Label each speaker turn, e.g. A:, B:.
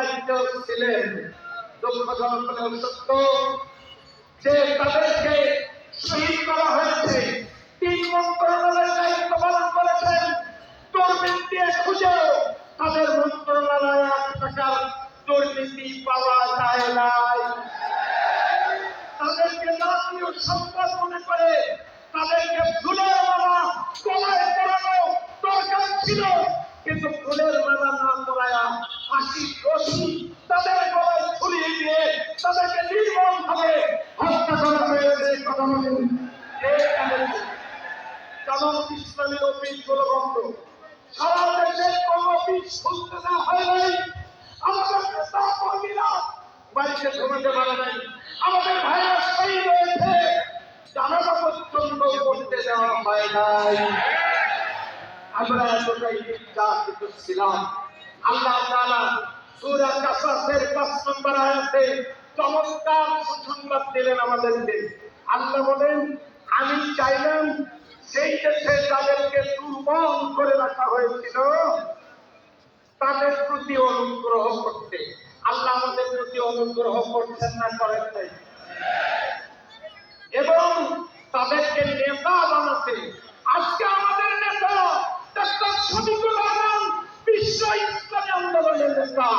A: দায়িত্ব ছিলেন। দুঃখজনক হলেও সত্য যে তাদেরকে শহীদ করা হয়েছে। 3 মন্ত্রণালয়ের দায়িত্ব পালন করেছেন। দুর্নীতি দিয়ে খুঁজেও তাদের মন্ত্রণালয়ে 1 টাকার দুর্নীতি পাওয়া যায় নাই। তাদেরকে জাতীয় সম্পদ মনে করে তাদেরকে ফুলের মালা গলায় পরানো দরকার ছিল, কিন্তু ফুলের মালা না পরায়া ফাঁসির রশি তাদের গলায় ঝুলিয়ে দিয়ে তাদেরকে নির্মমভাবে হত্যা করা হয়েছে। কথা বলুন, জামাত ইসলামের অফিসগুলো বন্ধ, সারা দেশের কোন অফিস খুলতে না হয় নাই। আমাদের নেতা কর্মীরা বাড়িতে ঘুমাতে পারে নাই। আমাদের ভাইরা শহীদ হয়েছে, জানাজা পর্যন্ত করতে দেওয়া হয় নাই। আমরা এতটাই নির্যাতিত ছিলাম। আল্লাহ তাআলা সূরা কাসাসের 5 নম্বর আয়াতে চমৎকার সুসংবাদ দিলেন আমাদেরকে। আল্লাহ বলেন, আমি চাইলাম সেই দেশে যাদেরকে দুর্বল করে রাখা হয়েছিল তাদের প্রতি অনুগ্রহ করতে। আল্লাহ আমাদের প্রতি অনুগ্রহ করছেন না করেন নাই? এবং তাদেরকে নেতা বানাতে। আজকে আমাদের নেতা ডক্টর শফিকুর রহমান বিশ্ব ইসলামী আন্দোলনের নেতা।